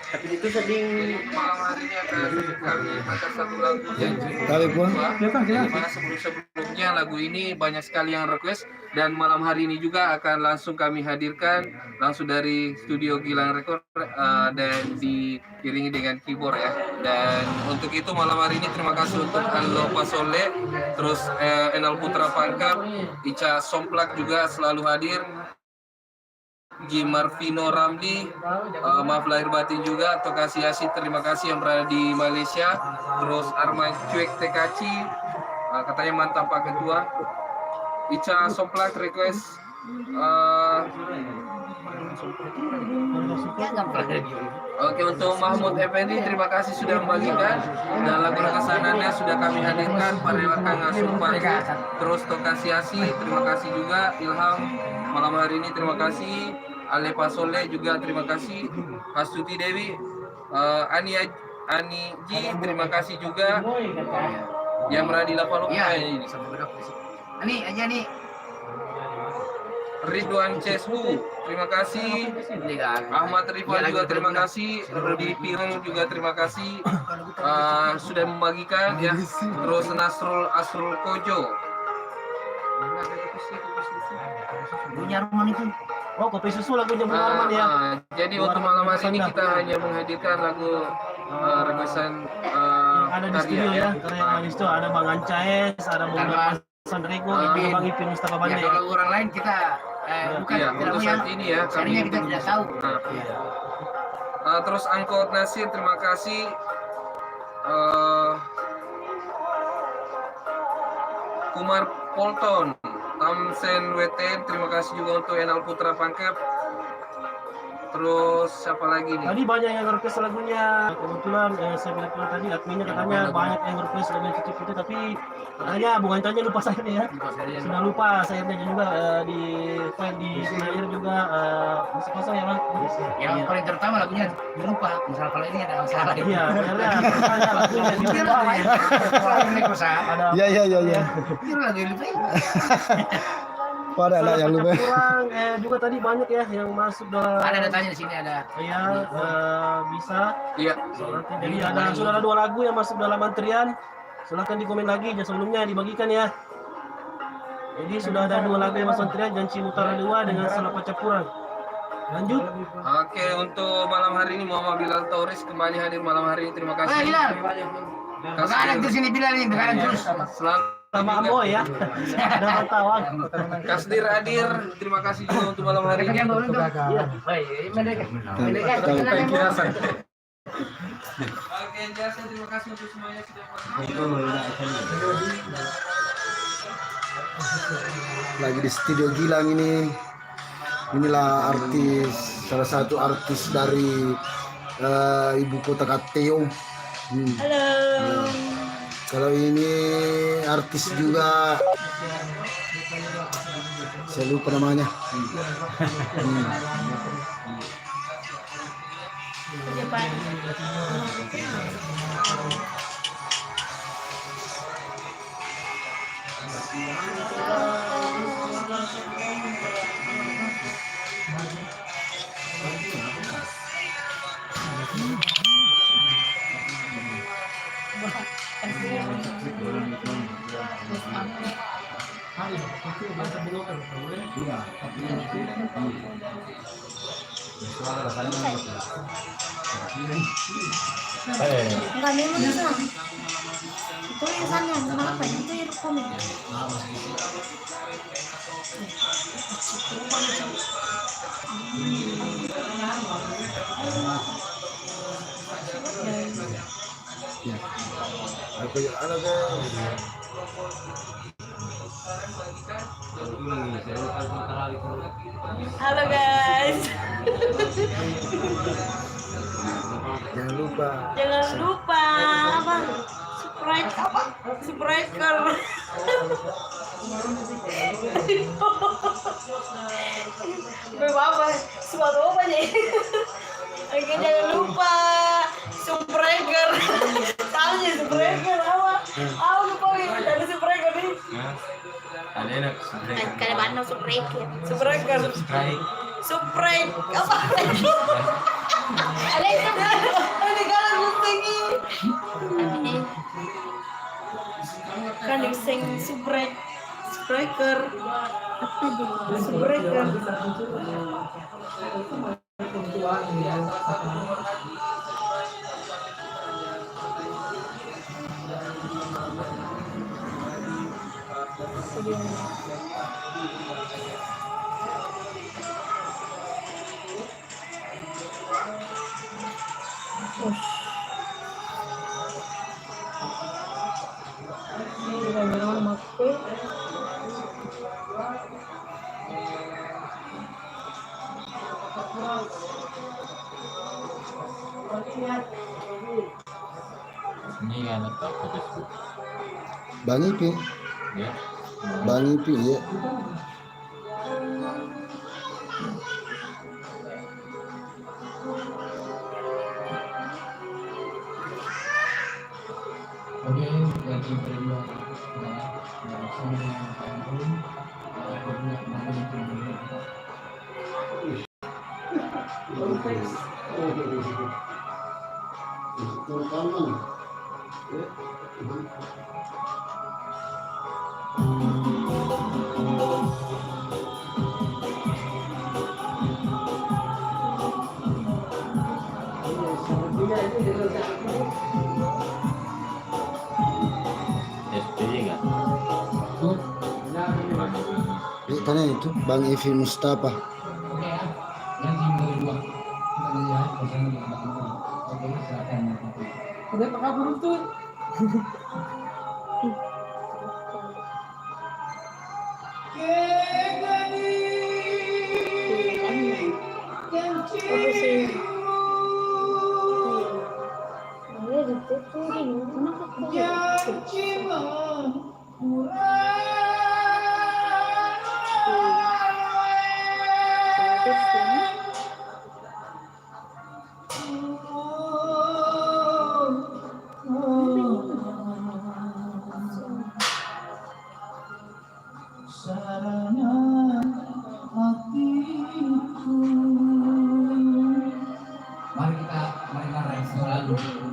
Tapi itu sering malam hari ini akan kami angkat satu lagu yang dimana sebelumnya lagu ini banyak sekali yang request, dan malam hari ini juga akan langsung kami hadirkan langsung dari studio Gilang Record dan diiringi dengan keyboard ya. Dan untuk itu malam hari ini terima kasih untuk Allo Pasole, terus Enal Putra Pangkep, Ica Somplak juga selalu hadir, Gimarvino Ramli, maaf lahir batin juga, Tokasi Yasi terima kasih yang berada di Malaysia, terus Arman Cuek Tekaci, katanya mantan Pak Ketua, Ica Somplak request oke, untuk Mahmud Effendi terima kasih sudah membagikan, dan lagu kesanannya sudah kami hadirkan, Parewaka Ngasuh Pagi, terus Tokasi Yasi terima kasih juga, Ilham malam hari ini terima kasih, Ale Pasole juga terima kasih, Astuti Dewi, Ani Ji terima kasih juga, yang berada di Lapalupa ini. Ani aja nih. Ridwan Cesbu terima kasih, Ahmad Rifan juga terima kasih, Rudi Pirong juga terima kasih sudah membagikan ya, terus Asrul Kojo. Punya rumah itu. Oh, kopi susu lagunya Bung Arman ya. Jadi untuk malam hari ini kita hanya menghadirkan lagu requestan ada di studio ya. Karena yang di situ ada Bang Ancaes, ada Bung Sandrego, ada Bang Ipin Mustafa Bande. Ya, kalau orang lain kita bukan ya, untuk saat ini ya kami kita tidak tahu. Terus Angkot Nasir terima kasih. Kumar Polton, Tamsen WTN terima kasih juga untuk Enal Putra Pangkep. Terus siapa lagi nih? Tadi banyak yang request lagunya. Kebetulan saya bilang tadi adminnya katanya banyak yang request lagu Cicip itu, tapi katanya Bung Antanya lupa sayurnya ya. Sudah lupa sayurnya juga di file di Senair juga masih kosong ya Bang. Yang paling terutama lagunya lupa. Misal kalau ini ada masalah. Iya, benar lagunya lupa. Iya. Itu lagu lupa. Pada anak yang lupa. Kurang juga tadi banyak ya yang masuk dalam. Ada datanya di sini ada. Iya, bisa. Iya. Jadi sudah ada 2 lagu yang masuk dalam antrian. Silahkan di komen lagi, yang sebelumnya dibagikan ya. Jadi sudah ada 2 lagu yang masuk antrian, Janji Utara 2 dengan Selapa Capuran. Lanjut. Oke, untuk malam hari ini Muhammad Bilal Tauris kembali hadir malam hari ini, terima kasih. Bilal. Begadang terus ini Bilal ini, begadang terus. Selamat Sama Amo ya. Ada pantauan. Kasdir hadir, terima kasih juga untuk malam hari ini. Iya. Oke, jasa terima kasih untuk semuanya sudah Lagi di studio Gilang ini. Inilah salah satu artis dari ibu kota Kateo. Halo. Kalau ini artis juga, saya lupa namanya. Enggak memang bisa. Tulisannya kenapa? Itu yang komen. Apa ya ada ke? Halo guys. Jangan lupa. Jangan lupa apa? Spreaker. Berapa? Suatu apa nih? Oke, jangan lupa spreaker. Tahu ya spreaker apa? Lupa ya ada spreaker nih. Ada enak. Kayak mana spreaker? Strike. Sprite apa? Ada itu. Ini kalau tinggi. Kan yang sing spreaker. Apa dia? Spreaker. Ini kan apa itu? Bang Ipi. Ya. Bang Ipi ya. Oke, jadi berdua. Tanya itu Bang Ivi Mustafa. Udah pakai beruntun. Mari kita raih selalu.